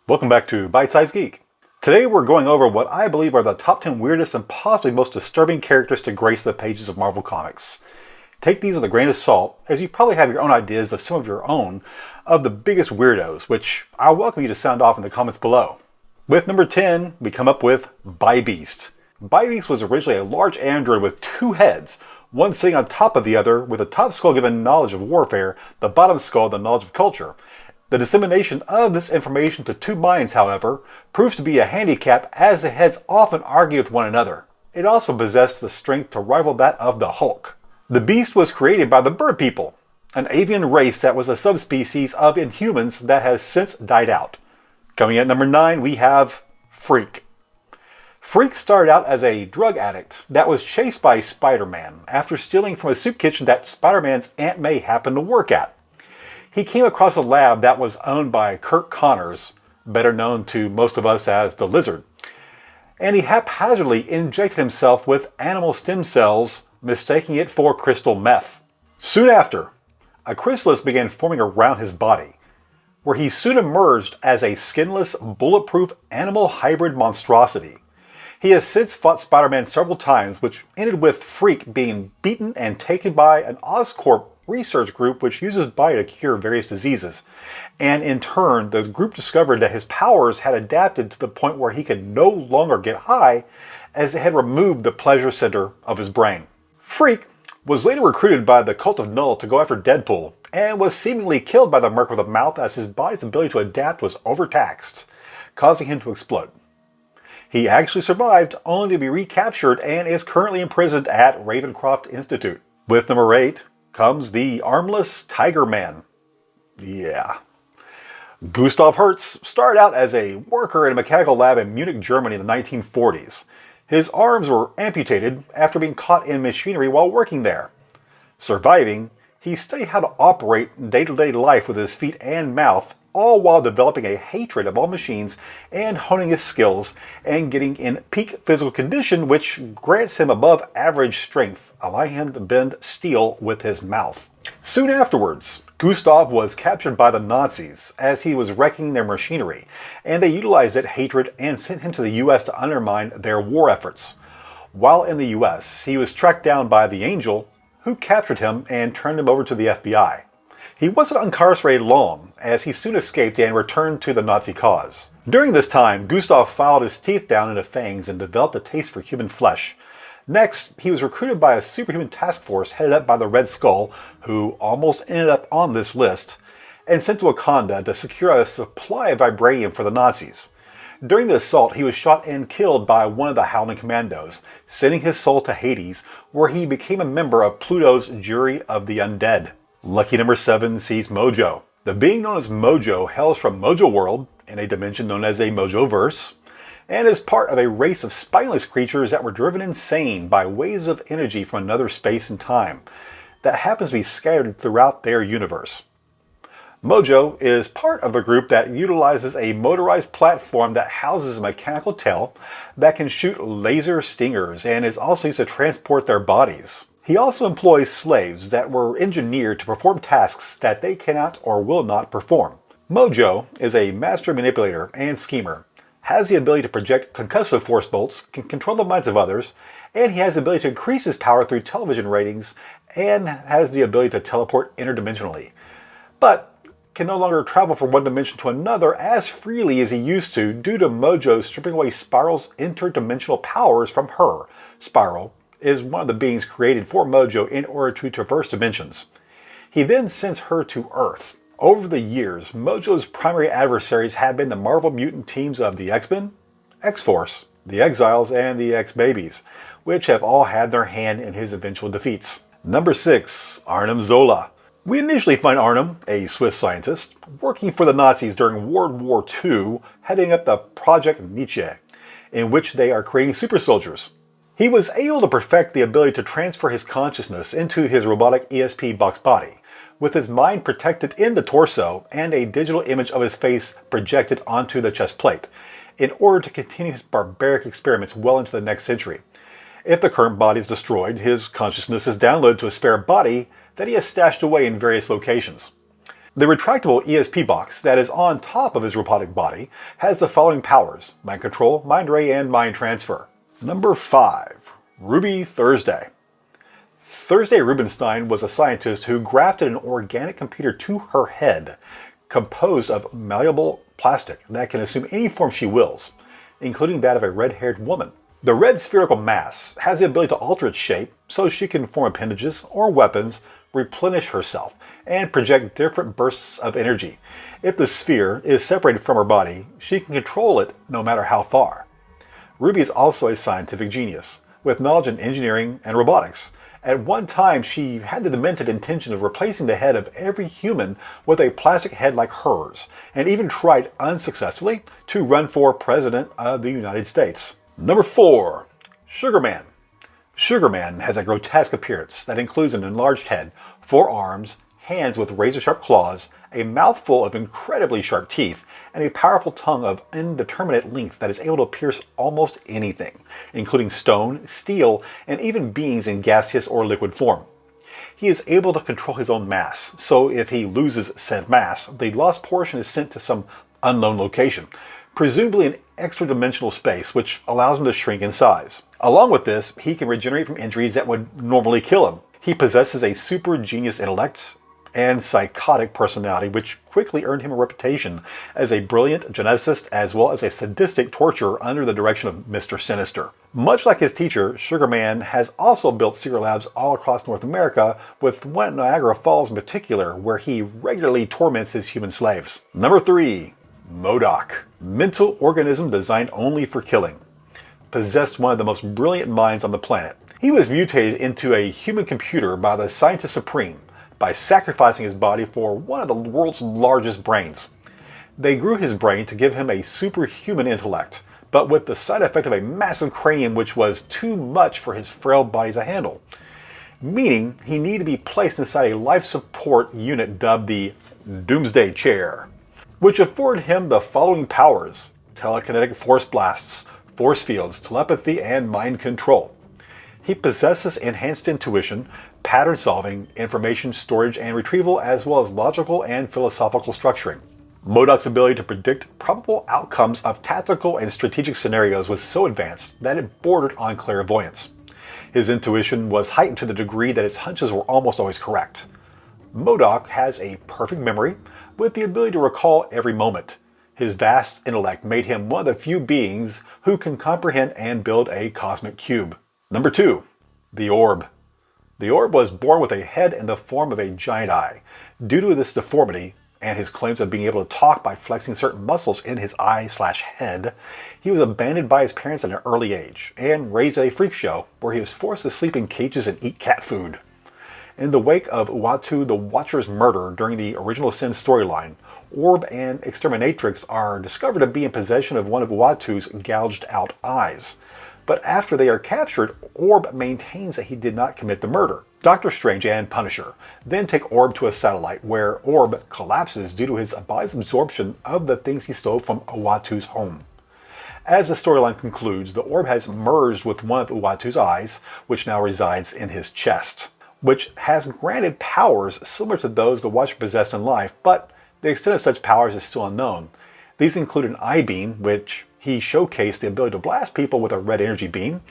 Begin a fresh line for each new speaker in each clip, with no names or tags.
Welcome back to Size Geek. Today we're going over what I believe are the top 10 weirdest and possibly most disturbing characters to grace the pages of Marvel Comics. Take these with a grain of salt, as you probably have your own ideas of some of your own of the biggest weirdos, which I'll welcome you to sound off in the comments below. With number 10, we come up with Beast. Beast was originally a large android with two heads, one sitting on top of the other, with the top skull given knowledge of warfare, the bottom skull the knowledge of culture. The dissemination of this information to two minds, however, proves to be a handicap, as the heads often argue with one another. It also possessed the strength to rival that of the Hulk. The Beast was created by the Bird People, an avian race that was a subspecies of Inhumans that has since died out. Coming at number 9, we have Freak. Freak started out as a drug addict that was chased by Spider-Man after stealing from a soup kitchen that Spider-Man's Aunt May happened to work at. He came across a lab that was owned by Kirk Connors, better known to most of us as the Lizard, and he haphazardly injected himself with animal stem cells, mistaking it for crystal meth. Soon after, a chrysalis began forming around his body, where he soon emerged as a skinless, bulletproof animal hybrid monstrosity. He has since fought Spider-Man several times, which ended with Freak being beaten and taken by an Oscorp research group which uses body to cure various diseases. And in turn, the group discovered that his powers had adapted to the point where he could no longer get high, as it had removed the pleasure center of his brain. Freak was later recruited by the Cult of Null to go after Deadpool, and was seemingly killed by the Merc with a Mouth, as his body's ability to adapt was overtaxed, causing him to explode. He actually survived, only to be recaptured, and is currently imprisoned at Ravencroft Institute. With number 8 comes the armless Tiger Man. Yeah. Gustav Hertz started out as a worker in a mechanical lab in Munich, Germany in the 1940s. His arms were amputated after being caught in machinery while working there. Surviving, he studied how to operate in day-to-day life with his feet and mouth, all while developing a hatred of all machines and honing his skills and getting in peak physical condition, which grants him above average strength, allowing him to bend steel with his mouth. Soon afterwards, Gustav was captured by the Nazis as he was wrecking their machinery, and they utilized that hatred and sent him to the US to undermine their war efforts. While in the US, he was tracked down by the Angel, who captured him and turned him over to the FBI. He wasn't incarcerated long, as he soon escaped and returned to the Nazi cause. During this time, Gustav filed his teeth down into fangs and developed a taste for human flesh. Next, he was recruited by a superhuman task force headed up by the Red Skull, who almost ended up on this list, and sent to Wakanda to secure a supply of vibranium for the Nazis. During the assault, he was shot and killed by one of the Howling Commandos, sending his soul to Hades, where he became a member of Pluto's Jury of the Undead. Lucky number 7 sees Mojo. The being known as Mojo hails from Mojo World, in a dimension known as a Mojoverse, and is part of a race of spineless creatures that were driven insane by waves of energy from another space and time that happens to be scattered throughout their universe. Mojo is part of the group that utilizes a motorized platform that houses a mechanical tail that can shoot laser stingers and is also used to transport their bodies. He also employs slaves that were engineered to perform tasks that they cannot or will not perform. Mojo is a master manipulator and schemer, has the ability to project concussive force bolts, can control the minds of others, and he has the ability to increase his power through television ratings, and has the ability to teleport interdimensionally, but can no longer travel from one dimension to another as freely as he used to due to Mojo stripping away Spiral's interdimensional powers from her. Spiral is one of the beings created for Mojo in order to traverse dimensions. He then sends her to Earth. Over the years, Mojo's primary adversaries have been the Marvel mutant teams of the X-Men, X-Force, the Exiles, and the X-Babies, which have all had their hand in his eventual defeats. Number 6, Arnhem Zola. We initially find Arnhem, a Swiss scientist, working for the Nazis during World War II, heading up the Project Nietzsche, in which they are creating super soldiers. He was able to perfect the ability to transfer his consciousness into his robotic ESP box body, with his mind protected in the torso and a digital image of his face projected onto the chest plate, in order to continue his barbaric experiments well into the next century. If the current body is destroyed, his consciousness is downloaded to a spare body that he has stashed away in various locations. The retractable ESP box that is on top of his robotic body has the following powers: mind control, mind ray, and mind transfer. Number 5. Ruby Thursday. Thursday Rubenstein was a scientist who grafted an organic computer to her head, composed of malleable plastic that can assume any form she wills, including that of a red-haired woman. The red spherical mass has the ability to alter its shape so she can form appendages or weapons, replenish herself, and project different bursts of energy. If the sphere is separated from her body, she can control it no matter how far. Ruby is also a scientific genius, with knowledge in engineering and robotics. At one time, she had the demented intention of replacing the head of every human with a plastic head like hers, and even tried unsuccessfully to run for President of the United States. Number 4. Sugarman. Sugarman has a grotesque appearance that includes an enlarged head, 4 arms, hands with razor-sharp claws, a mouthful of incredibly sharp teeth, and a powerful tongue of indeterminate length that is able to pierce almost anything, including stone, steel, and even beings in gaseous or liquid form. He is able to control his own mass, so if he loses said mass, the lost portion is sent to some unknown location, presumably an extra-dimensional space, which allows him to shrink in size. Along with this, he can regenerate from injuries that would normally kill him. He possesses a super genius intellect and psychotic personality, which quickly earned him a reputation as a brilliant geneticist as well as a sadistic torturer under the direction of Mr. Sinister. Much like his teacher, Sugarman has also built secret labs all across North America, with one at Niagara Falls in particular, where he regularly torments his human slaves. Number 3. Modoc. Mental organism designed only for killing. Possessed one of the most brilliant minds on the planet. He was mutated into a human computer by the Scientist Supreme, by sacrificing his body for one of the world's largest brains. They grew his brain to give him a superhuman intellect, but with the side effect of a massive cranium which was too much for his frail body to handle, meaning he needed to be placed inside a life support unit dubbed the Doomsday Chair, which afforded him the following powers: telekinetic force blasts, force fields, telepathy, and mind control. He possesses enhanced intuition, pattern solving, information storage and retrieval, as well as logical and philosophical structuring. Modoc's ability to predict probable outcomes of tactical and strategic scenarios was so advanced that it bordered on clairvoyance. His intuition was heightened to the degree that his hunches were almost always correct. Modoc has a perfect memory, with the ability to recall every moment. His vast intellect made him one of the few beings who can comprehend and build a cosmic cube. Number 2. The Orb. The Orb was born with a head in the form of a giant eye. Due to this deformity, and his claims of being able to talk by flexing certain muscles in his eye/head, he was abandoned by his parents at an early age, and raised at a freak show where he was forced to sleep in cages and eat cat food. In the wake of Uatu the Watcher's murder during the original Sin storyline, Orb and Exterminatrix are discovered to be in possession of one of Uatu's gouged out eyes. But after they are captured, Orb maintains that he did not commit the murder. Doctor Strange and Punisher then take Orb to a satellite where Orb collapses due to his body's absorption of the things he stole from Uatu's home. As the storyline concludes, the Orb has merged with one of Uatu's eyes, which now resides in his chest, which has granted powers similar to those the Watcher possessed in life, but the extent of such powers is still unknown. These include an eye beam, which he showcased the ability to blast people with a red energy beam,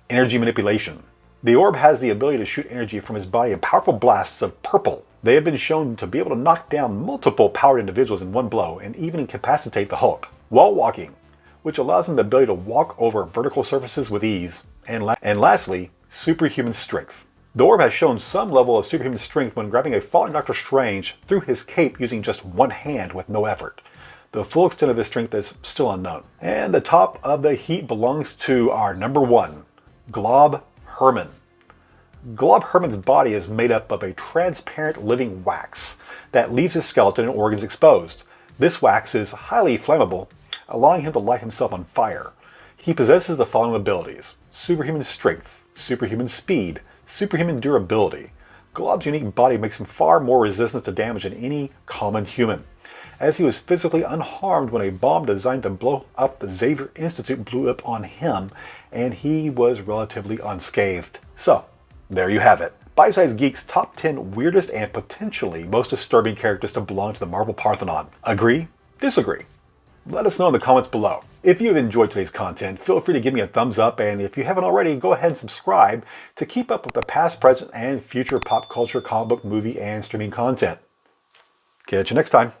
energy manipulation. The Orb has the ability to shoot energy from his body in powerful blasts of purple. They have been shown to be able to knock down multiple powered individuals in one blow and even incapacitate the Hulk. Wall walking, which allows him the ability to walk over vertical surfaces with ease. And lastly, superhuman strength. The Orb has shown some level of superhuman strength when grabbing a falling Doctor Strange through his cape using just one hand with no effort. The full extent of his strength is still unknown. And the top of the heap belongs to our number 1, Glob Herman. Glob Herman's body is made up of a transparent living wax that leaves his skeleton and organs exposed. This wax is highly flammable, allowing him to light himself on fire. He possesses the following abilities: superhuman strength, superhuman speed, superhuman durability. Glob's unique body makes him far more resistant to damage than any common human, as he was physically unharmed when a bomb designed to blow up the Xavier Institute blew up on him, and he was relatively unscathed. So, there you have it. by Size Geek's top 10 weirdest and potentially most disturbing characters to belong to the Marvel Parthenon. Agree? Disagree? Let us know in the comments below. If you have enjoyed today's content, feel free to give me a thumbs up, and if you haven't already, go ahead and subscribe to keep up with the past, present, and future pop culture, comic book, movie, and streaming content. Catch you next time.